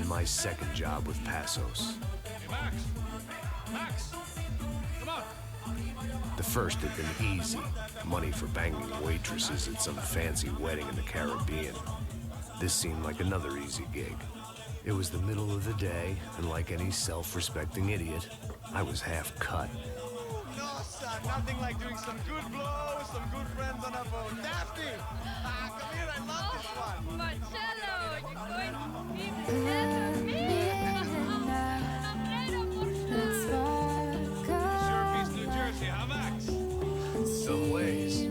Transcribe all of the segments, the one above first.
been my second job with Passos. Hey, Max, come on. The first had been easy. Money for banging waitresses at some fancy wedding in the Caribbean. This seemed like another easy gig. It was the middle of the day, and like any self-respecting idiot, I was half cut. No, son, nothing like doing some good blows, some good friends on a boat. Daphne! Come here, I love this one. Marcello, you're going to be with me. Sure beats New-Jersey, huh, Max? Some ways. Hey,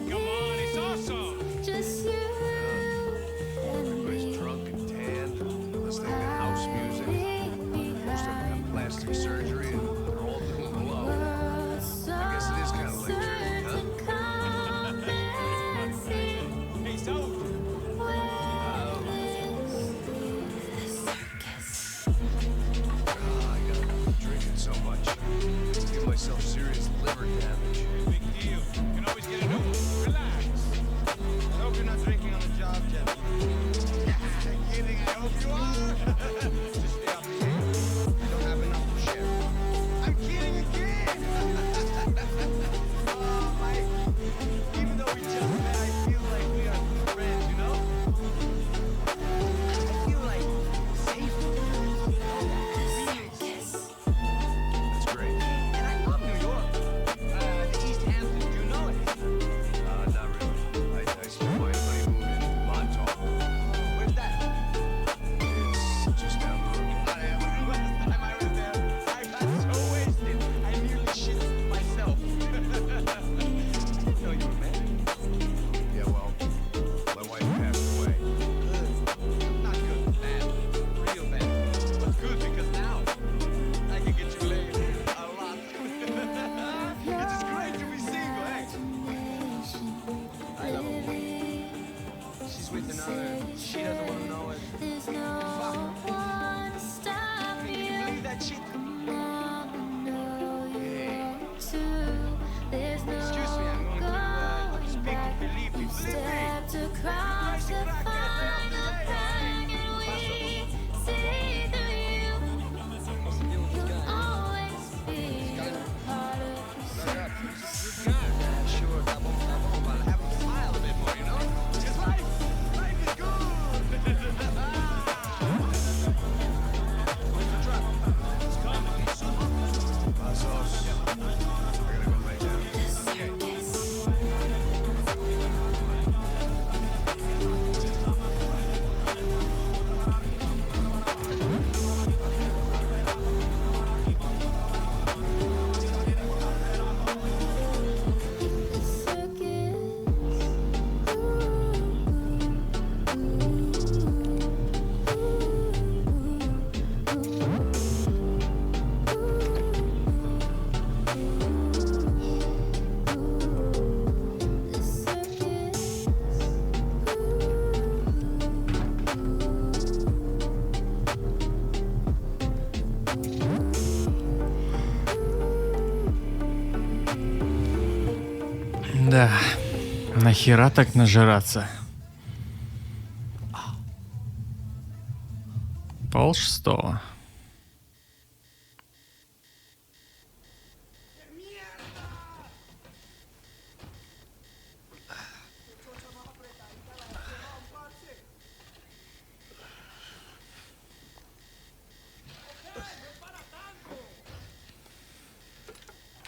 come on, it's awesome. Everybody's drunk and tanned, listening to house music. Most of them have plastic surgery, and they're all doing blow. I guess it is kind of like Jersey, huh? Hey, so, I got drinking so much. Give myself serious liver damage. big deal. You can always get a new one. Relax. I hope you're not drinking on the job, Jeff. Kidding, I hope you are. Just stay off the air. I don't have enough to share. I'm kidding again. Oh, Mike. Even though we just met, I feel like we are good friends, you know? I feel like safe. That's great. And I love New York. The East Hamptons, do you know it? Not really. I spent my honeymoon in Montauk. Where's that? It's just down the road. Last time I was there, I got so wasted, I nearly shit myself. No, you were married. Yeah, well, my wife passed away. Good. Not good. Bad. Real bad. But good because now I can get you laid a lot. It's just great to be single, eh? I love a woman. She's with another. She doesn't want to know it. Fuck. Can you believe that shit? Excuse me, I'm going to speak to Felipe. Felipe! Crazy crackhead, What's the deal with this guy? Good guy. Sure, that won't, but have him smile a bit more, you know? Because life is good. Where's the truck? It's coming. Pazos. I gotta go lay down. Да, нахера так нажираться? 5:30.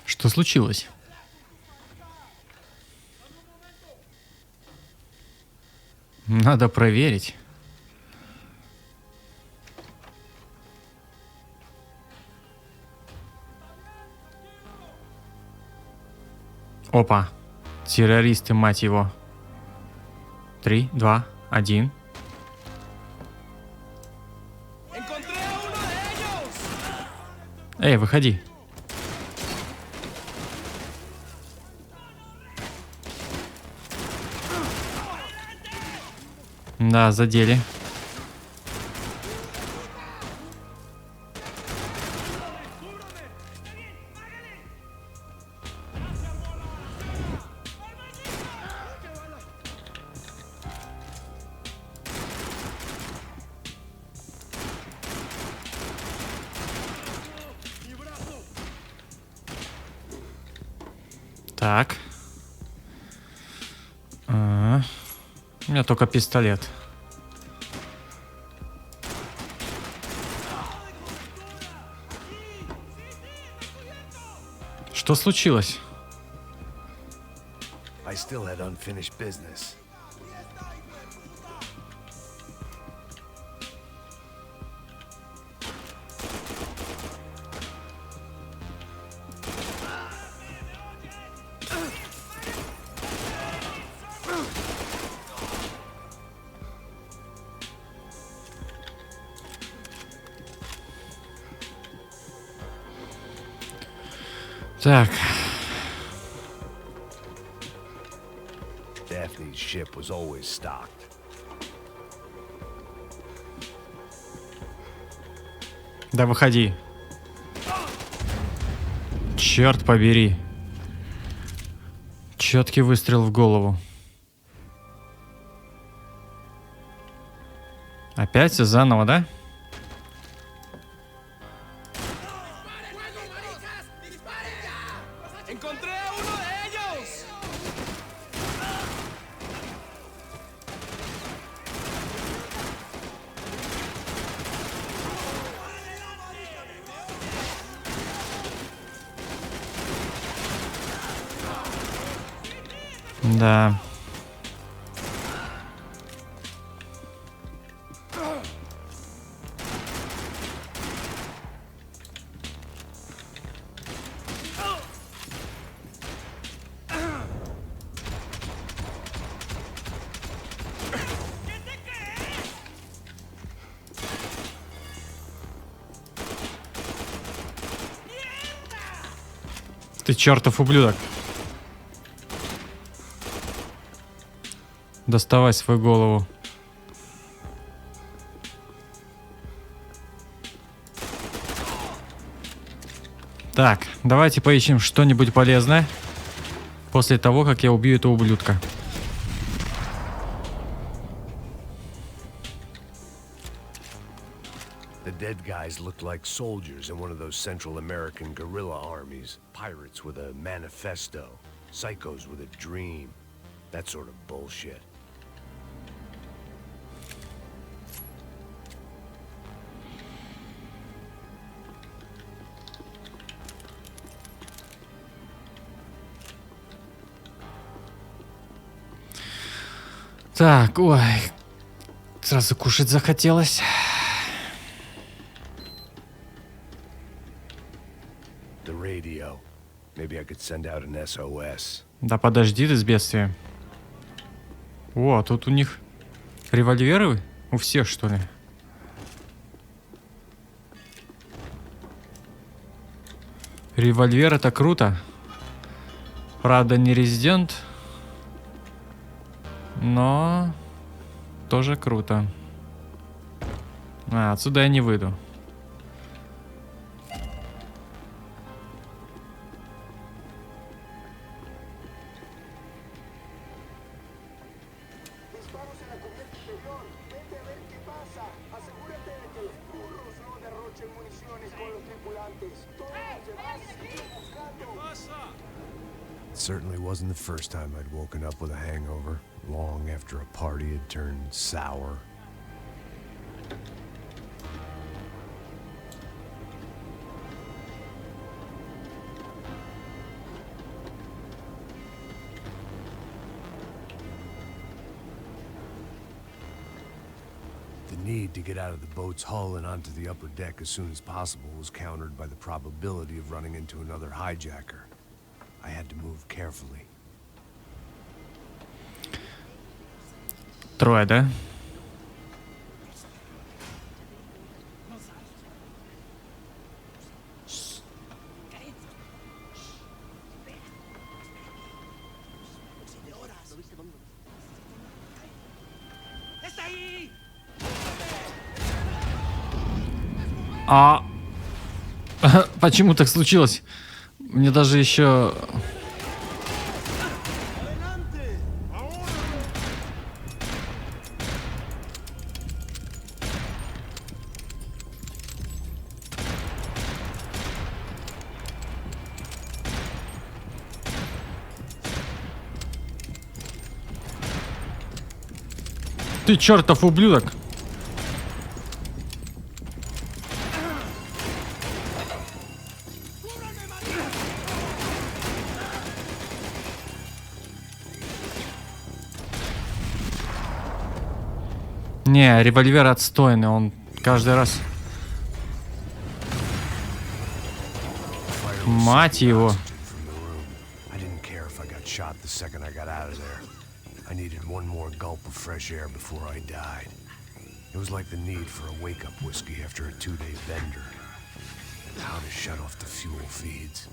Что случилось? Надо проверить. Опа. Террористы, мать его. 3, 2, 1. Эй, выходи. Да, задели. Так. У меня только пистолет. Что случилось? I still had unfinished business. Так. Daphne's ship was always stocked. Да выходи. Черт побери. Четкий выстрел в голову. Опять все заново, да? ¡Encontré a uno de ellos! Да. Ты чертов ублюдок. Доставай свою голову. Так, давайте поищем что-нибудь полезное после того, как я убью этого ублюдка. The dead guys looked like soldiers in one of those Central American guerrilla armies. Pirates with a manifesto. Psychos with a dream. That sort of bullshit. Так, ой, сразу кушать захотелось. The radio. Maybe I could send out an SOS. Да подожди ты с бедствием. О, тут у них револьверы у всех, что ли? Револьвер — это круто. Правда, не резидент, но тоже круто. А, отсюда я не выйду. Certainly wasn't the first time I'd woken up with a hangover, long after a party had turned sour. The need to get out of the boat's hull and onto the upper deck as soon as possible was countered by the probability of running into another hijacker. I had to move carefully. Трое, да? А почему так случилось? Мне даже еще... ты чертов ублюдок! Не, револьвер отстойный, он каждый раз... Мать его. Shot the second I got out of there. I needed one more gulp of fresh air before I died. It was like the need for a wake-up whiskey after a 2-day bender. How to shut off the fuel feeds.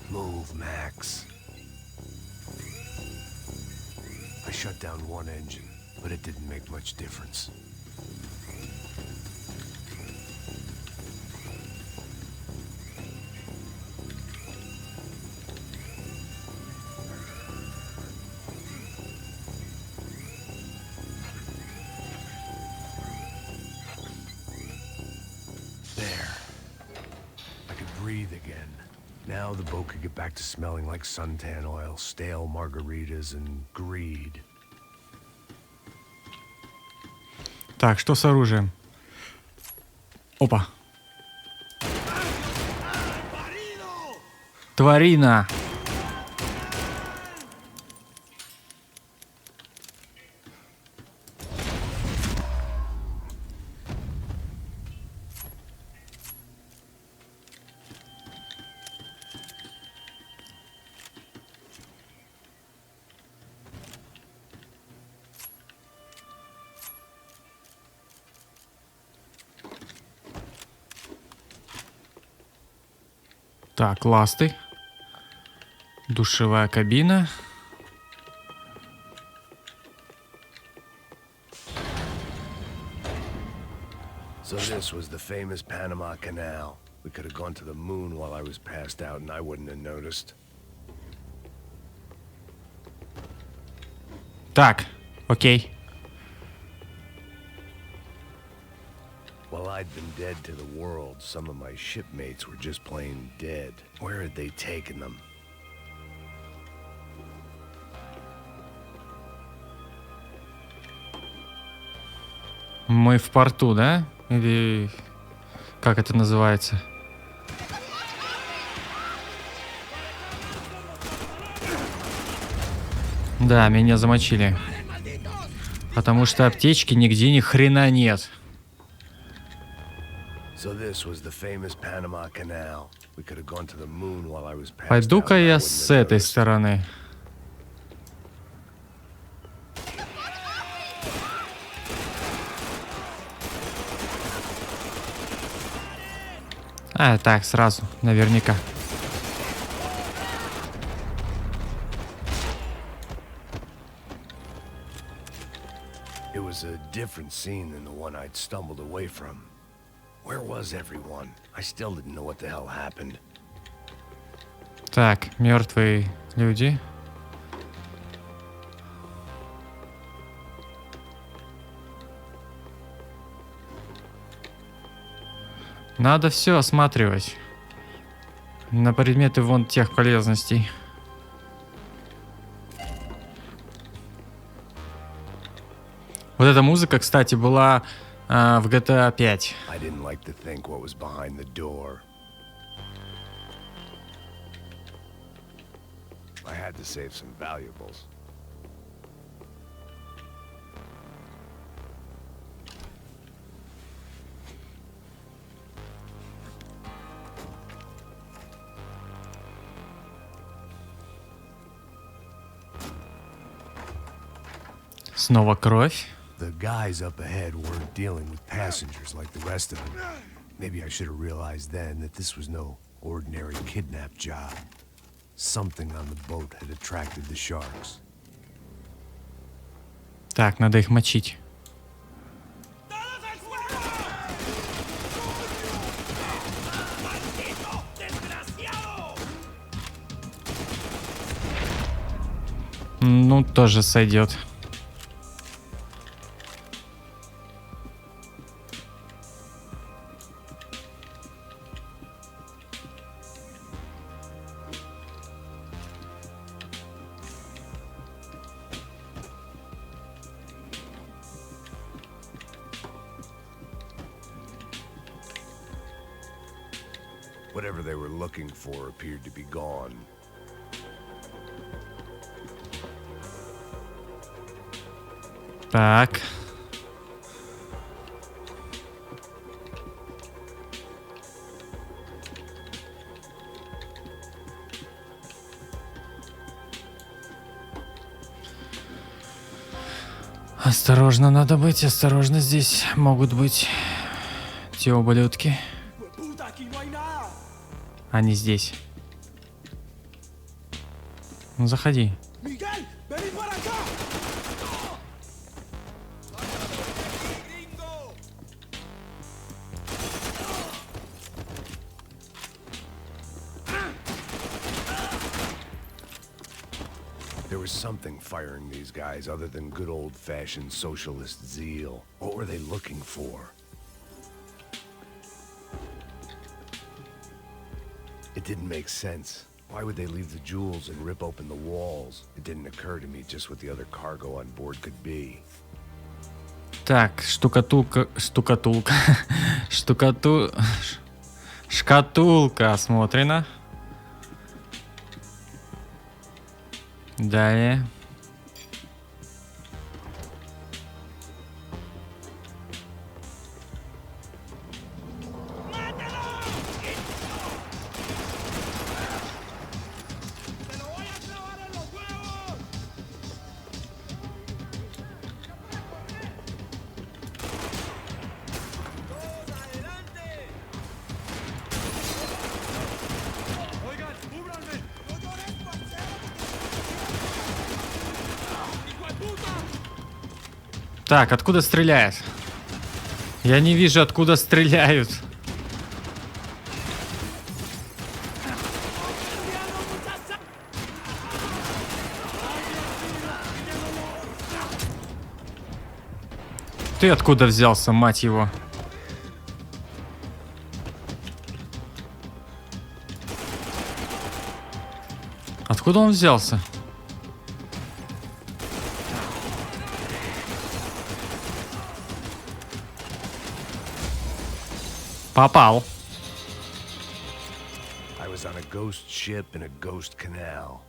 Move, Max. I shut down one engine, but it didn't make much difference. Breathe again. Now the boat could get back to smelling like suntan oil, stale margaritas and greed. Так, что с оружием? Опа. Тварина. Так, ласты. Душевая кабина. So this was the famous Panama Canal. We could have gone to the moon while I was passed out and I wouldn't have noticed. Так, окей. While I'd been dead to the world, some of my shipmates were just plain dead. Where had they taken them? Мы в порту, да? Или как это называется? Да, меня замочили. Потому что аптечки нигде ни хрена нет. Пойду-ка я с этой стороны. А, так, сразу, наверняка. It was a different scene than the one I'd stumbled away from. Where was everyone? I still didn't know what the hell happened. Так, мертвые люди. Надо все осматривать на предметы вон тех полезностей. Вот эта музыка, кстати, была в GTA 5. I didn't like to think what was behind the door. I had to save some valuables. Снова кровь. The guys up ahead weren't dealing with passengers like the rest of them. Maybe I should have realized then that this was no ordinary kidnap job. Something on the boat had attracted the sharks. Так, надо их мочить. Ну, тоже сойдет. Whatever they were looking for appeared to be gone. Так. Осторожно надо быть, осторожно, здесь могут быть те ублюдки. Они здесь. Ну, заходи. There was something firing these guys other than good old-fashioned socialist zeal. What were they looking for? It didn't make sense. Why would they leave the jewels and rip open the walls? It didn't occur to me just what the other cargo on board could be. Так, шкатулка осмотрена. Далее. Так, откуда стреляют? Я не вижу, откуда стреляют. Ты откуда взялся, мать его? Откуда он взялся? Попал. I was on a ghost ship in a ghost canal.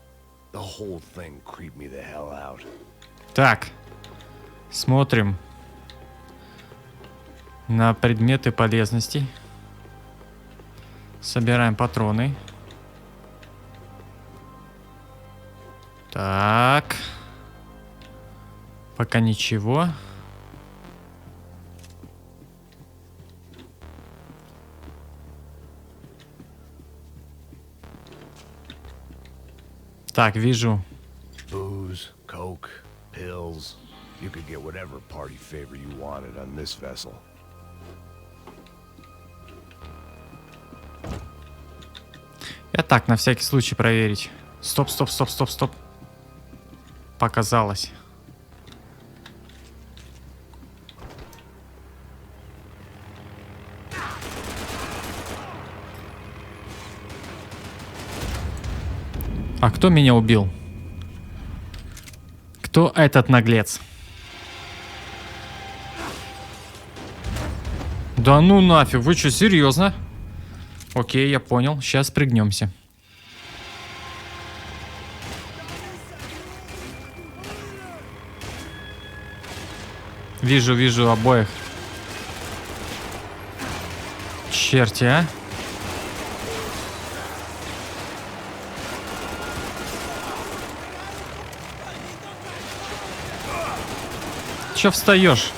The whole thing creeped me the hell out. Так, смотрим на предметы полезностей. Собираем патроны. Так. Пока ничего. Так, вижу. Booze, coke, pills. You could get whatever party favor you wanted on this vessel. Я так, на всякий случай проверить. Стоп, стоп, стоп, стоп, стоп. Показалось. А кто меня убил? Кто этот наглец? Да ну нафиг, вы что, серьезно? Окей, я понял. Сейчас пригнемся. Вижу обоих. Черти, а? Че встаешь?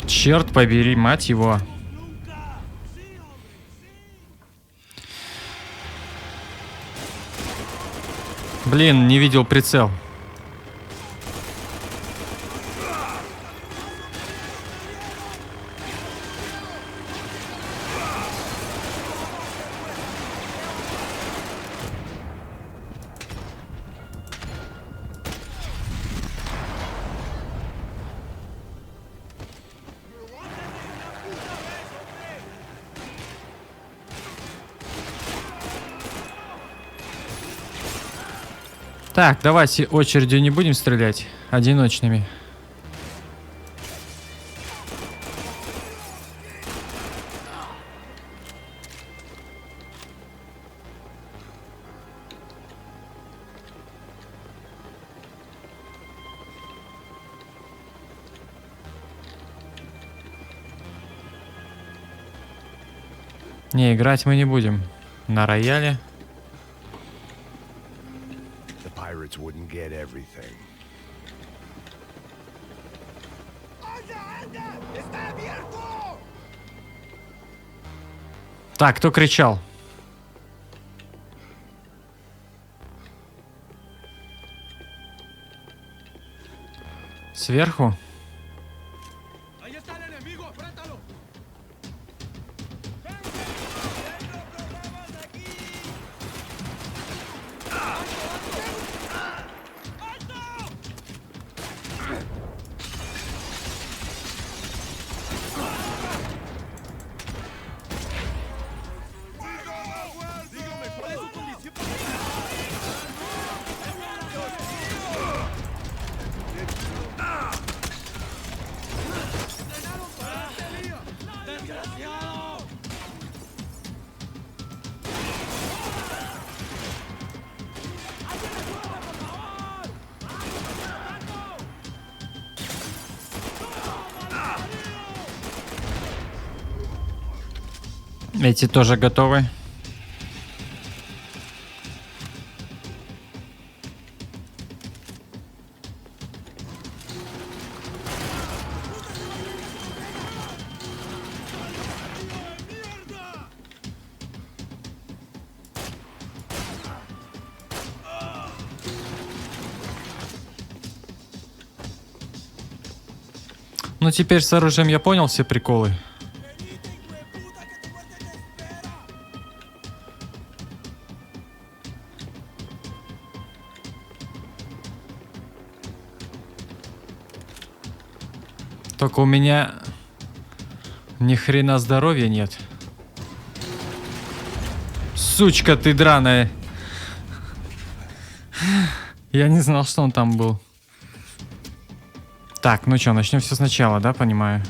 Черт побери, мать его. Блин, не видел прицел. Так, давайте очередью не будем стрелять, одиночными. Не, играть мы не будем. На рояле. The pirates wouldn't get everything. Так, кто кричал? Сверху? Ahí está el enemigo, apriétalo. Dígame, ¿cuál es su condición? ¡Desgraciado! Эти тоже готовы. Ну теперь с оружием я понял все приколы. Только у меня ни хрена здоровья нет. Сучка ты драная. Я не знал, что он там был. Так, ну что, начнем все сначала, да, понимаю?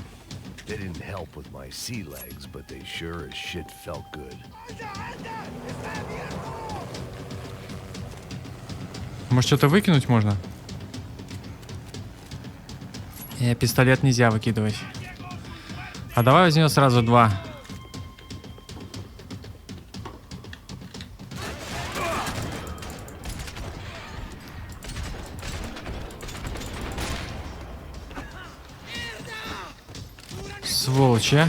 They didn't help with my sea legs, but they sure as shit felt good. Может, что-то выкинуть можно? Пистолет нельзя выкидывать. А давай возьмем сразу два. Сволочи, а.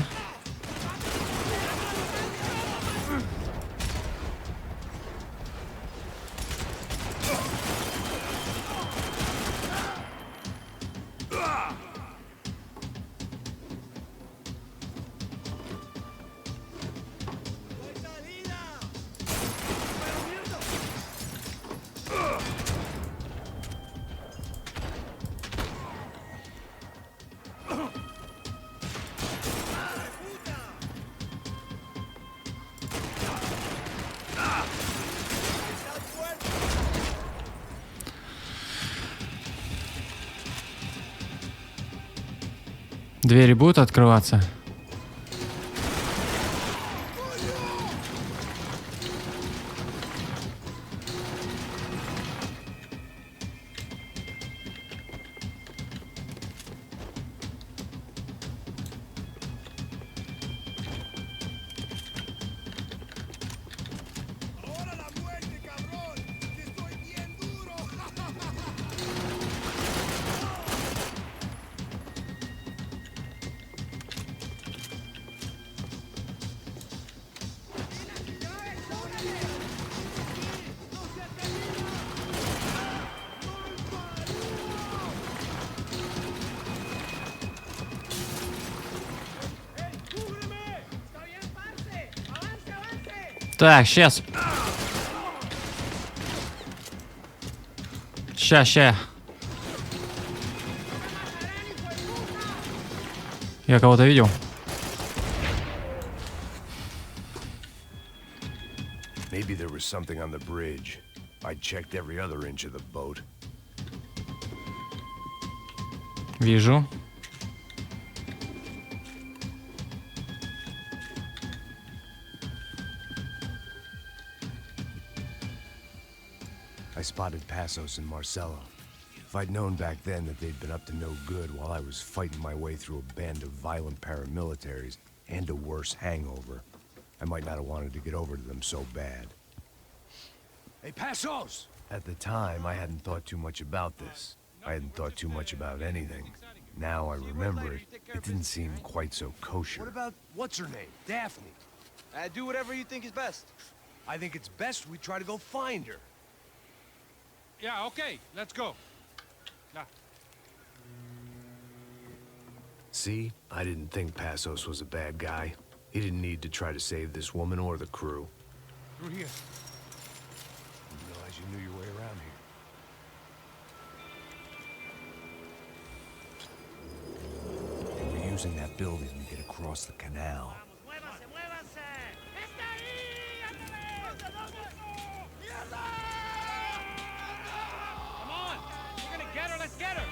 Двери будут открываться? Так, сейчас. Ща. Я кого-то видел. Maybe there was something on the bridge. I checked every other inch of the boat. Вижу. I spotted Passos and Marcelo. If I'd known back then that they'd been up to no good while I was fighting my way through a band of violent paramilitaries and a worse hangover, I might not have wanted to get over to them so bad. Hey, Passos! At the time, I hadn't thought too much about this. I hadn't thought too much about anything. Now I remember it, it didn't seem quite so kosher. What about, what's her name? Daphne. Do whatever you think is best. I think it's best we try to go find her. Yeah, okay, let's go. See, I didn't think Passos was a bad guy. He didn't need to try to save this woman or the crew. Through here. Didn't realize you knew your way around here. They were using that building to get across the canal. Come on, we're gonna get her, let's get her.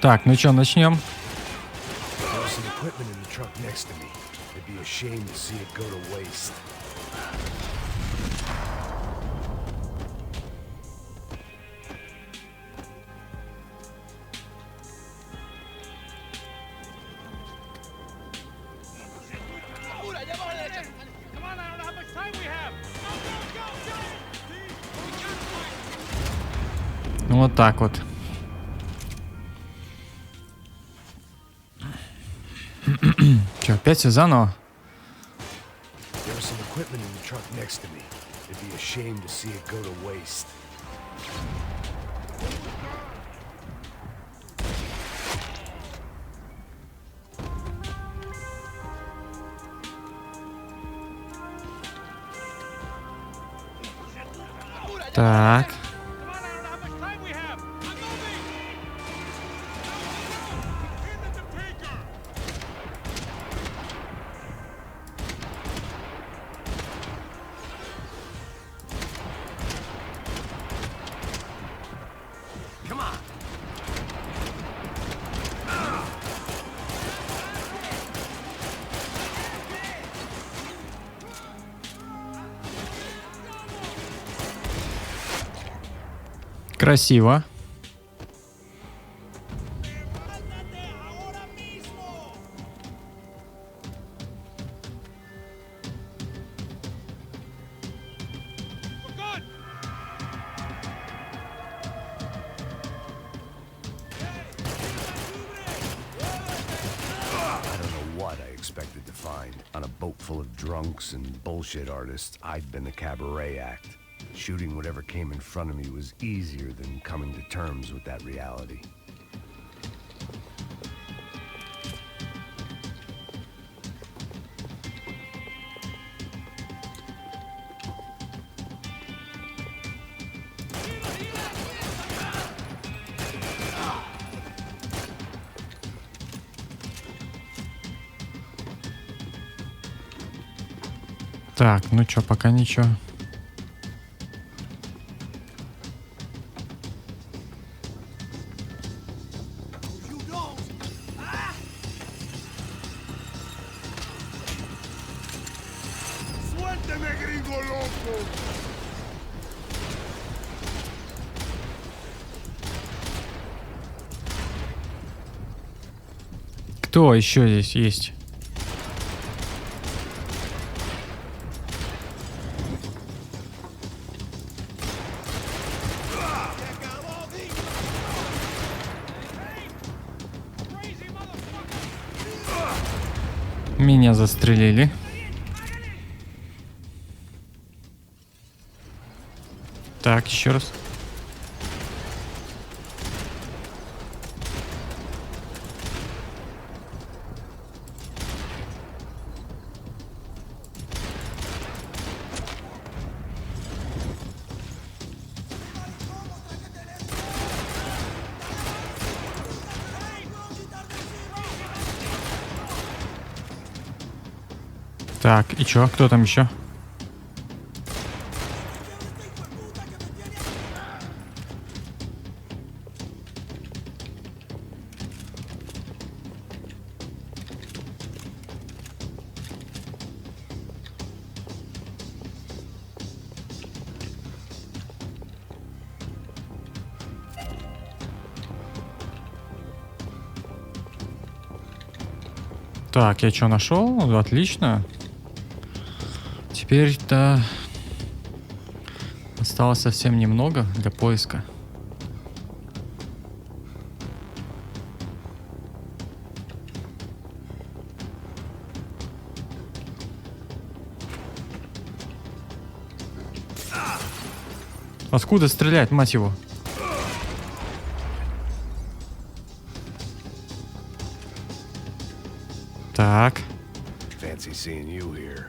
Так, ну чё, начнем. There was some equipment in the truck next to me. It'd be a shame to see it go to waste. Come on, I don't know how much time we have. Ну вот так вот. Чё, опять все заново? There was some equipment in the truck next to me. It'd be a shame to see it go to waste. Так. Come on, I don't know how much time we have. I'm moving. Hit the breaker. Come on! Красиво. We're good. I don't know what I expected to find. On a boat full of drunks and bullshit artists, I'd been the cabaret act. Shooting whatever came in front of me was easier than coming to terms with that reality. Так, ну чё, пока ничего. You don't! Ah! ¡Suélteme, gringo loco! Кто еще здесь есть? Меня застрелили. Так, еще раз. Так, и чё? Кто там еще? Так, я что, нашел? Отлично. Теперь-то осталось совсем немного для поиска. Откуда стрелять, мать его? Так. Fancy seeing you here.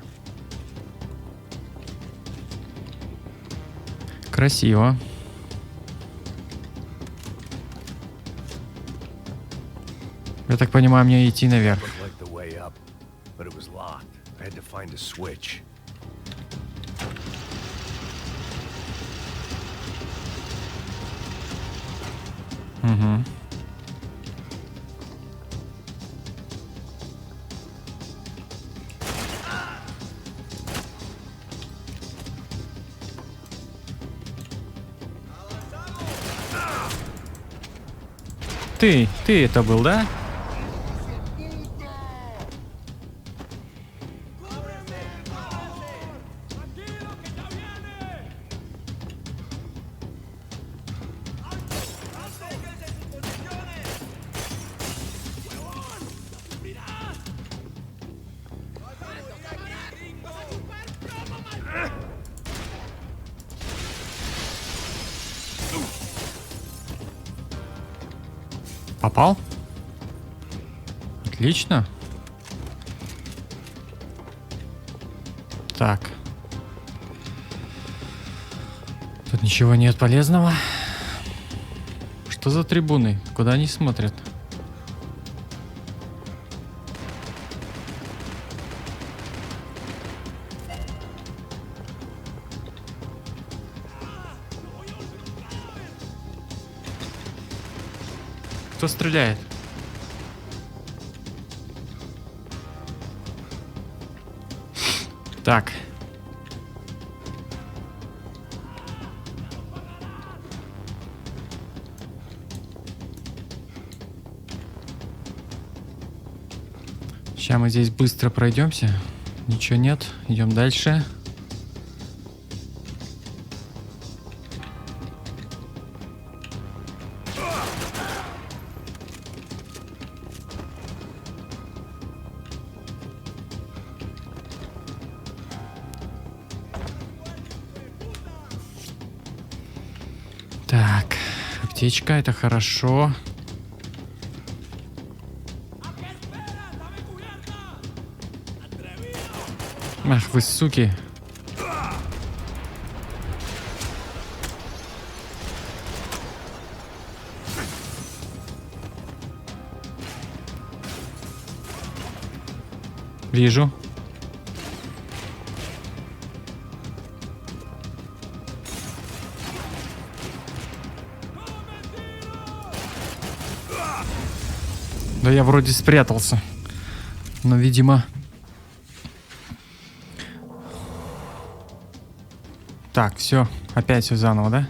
Красиво. Я так понимаю, мне идти наверх. Looked like the way up, but it was locked. I had to find a switch. Угу. Ты это был, да? Попал? Отлично. Так. Тут ничего нет полезного. Что за трибуны? Куда они смотрят? Кто стреляет? Так. Сейчас мы здесь быстро пройдемся. Ничего нет. Идем дальше. Так, аптечка, это хорошо. Ах вы суки. Вижу. Да я вроде спрятался. Но, видимо... Так, все. Опять все заново, да?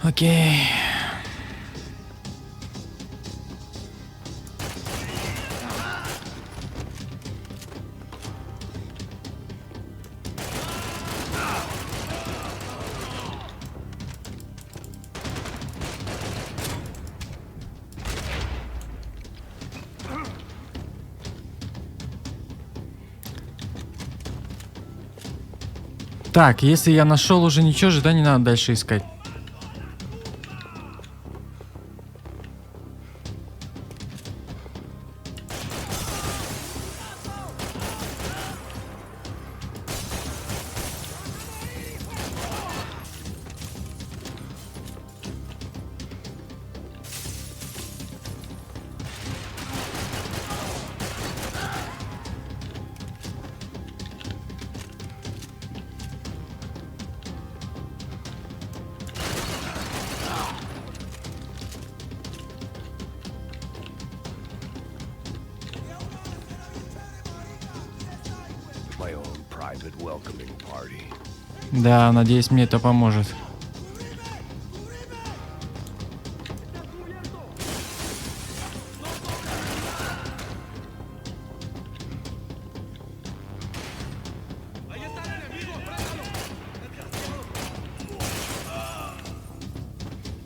Окей. Так, если я нашел уже ничего же, да, не надо дальше искать. My own private welcoming party. Да, надеюсь, мне это поможет.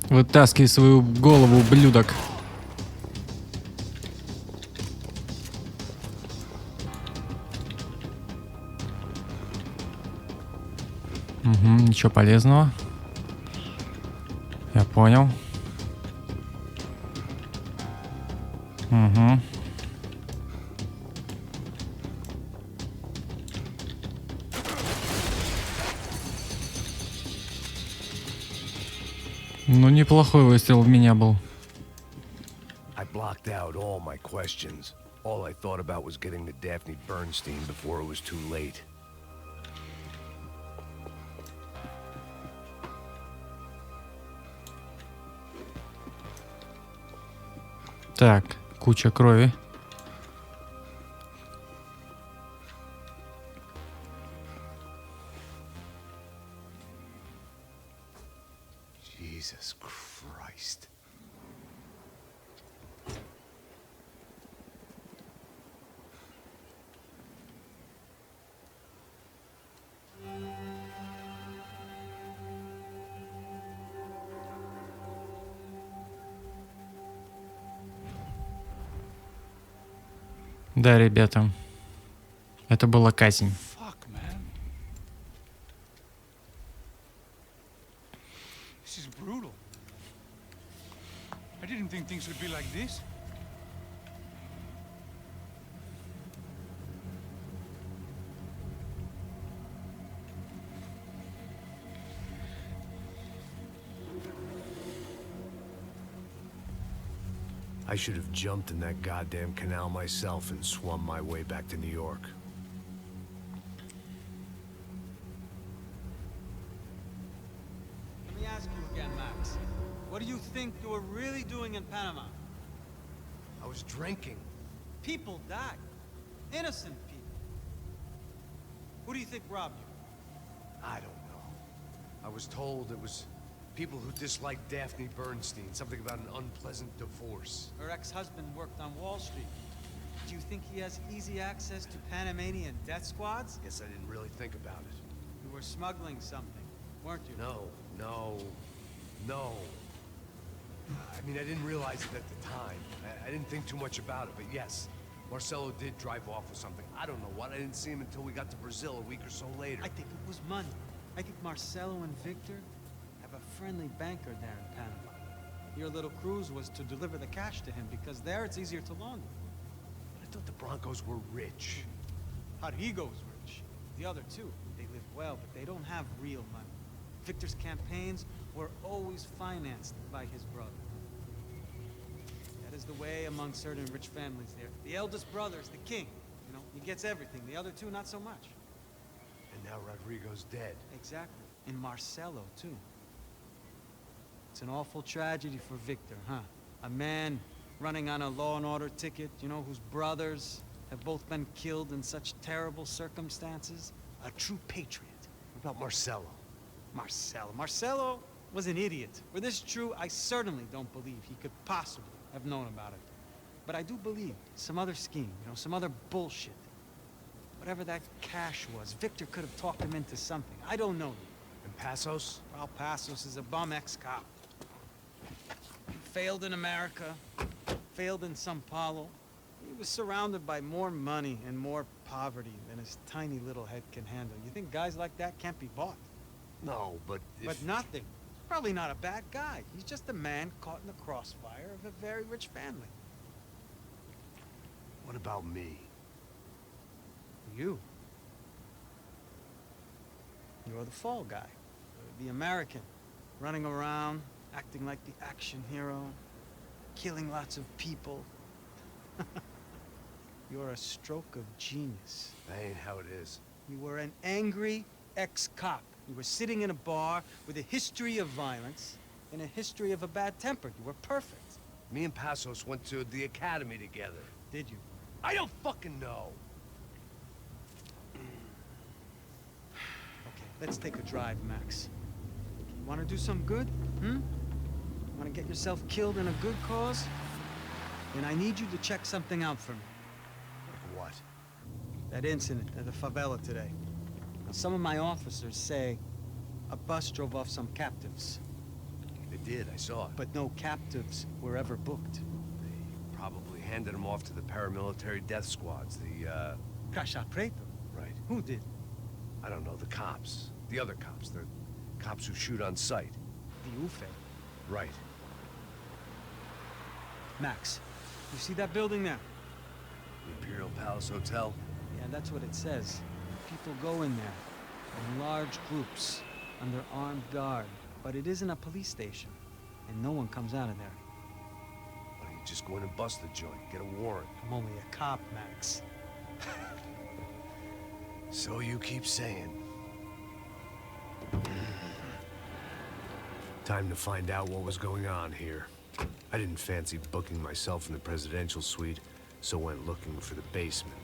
Вытаскивай свою голову, ублюдок. Угу, ничего полезного. Я понял. Угу. Ну, неплохой выстрел в меня был. I blocked out all my questions. All I thought about was getting to Daphne Bernstein before it was too late. Так, куча крови. Jesus Christ. Да, ребята. Это была казнь. Fuck, man. This is brutal. I didn't think things would be like this. I should have jumped in that goddamn canal myself and swum my way back to New York. Let me ask you again, Max. What do you think you were really doing in Panama? I was drinking. People died. Innocent people. Who do you think robbed you? I don't know. I was told it was people who disliked Daphne Bernstein, something about an unpleasant divorce. Her ex-husband worked on Wall Street. Do you think he has easy access to Panamanian death squads? Guess I didn't really think about it. You were smuggling something, weren't you? No. I mean, I didn't realize it at the time. I didn't think too much about it, but yes, Marcelo did drive off with something. I don't know what. I didn't see him until we got to Brazil a week or so later. I think it was money. I think Marcelo and Victor have a friendly banker there in Panama. Your little cruise was to deliver the cash to him because there it's easier to launder. I thought the Broncos were rich. Rodrigo's rich. The other two, they live well, but they don't have real money. Victor's campaigns were always financed by his brother. That is the way among certain rich families there. The eldest brother is the king. You know, he gets everything. The other two, not so much. And now Rodrigo's dead. Exactly. And Marcelo, too. It's an awful tragedy for Victor, huh? A man running on a law and order ticket, you know, whose brothers have both been killed in such terrible circumstances. A true patriot. What about Marcelo? Marcelo was an idiot. Were this true, I certainly don't believe he could possibly have known about it. But I do believe some other scheme, you know, some other bullshit. Whatever that cash was, Victor could have talked him into something. I don't know. And Passos? Raul Passos is a bum ex-cop. Failed in America, failed in Sao Paulo. He was surrounded by more money and more poverty than his tiny little head can handle. You think guys like that can't be bought? No, but But nothing. Probably not a bad guy. He's just a man caught in the crossfire of a very rich family. What about me? You. You're the fall guy. The American. Running around, acting like the action hero. Killing lots of people. You're a stroke of genius. That ain't how it is. You were an angry ex-cop. You were sitting in a bar with a history of violence and a history of a bad temper. You were perfect. Me and Passos went to the academy together. Did you? I don't fucking know. Okay, let's take a drive, Max. You want to do some good? Want to get yourself killed in a good cause? Then I need you to check something out for me. Like what? That incident at the favela today. Now, some of my officers say a bus drove off some captives. They did, I saw it. But no captives were ever booked. They probably handed them off to the paramilitary death squads, the, Caixa Preto? Right. Who did? I don't know, the cops. The other cops, the cops who shoot on sight. The UFE. Right. Max, you see that building there? The Imperial Palace Hotel? Yeah, that's what it says. People go in there in large groups under armed guard. But it isn't a police station, and no one comes out of there. Why don't you just go in and bust the joint, get a warrant? I'm only a cop, Max. So you keep saying. Time to find out what was going on here. I didn't fancy booking myself in the presidential suite, so went looking for the basement.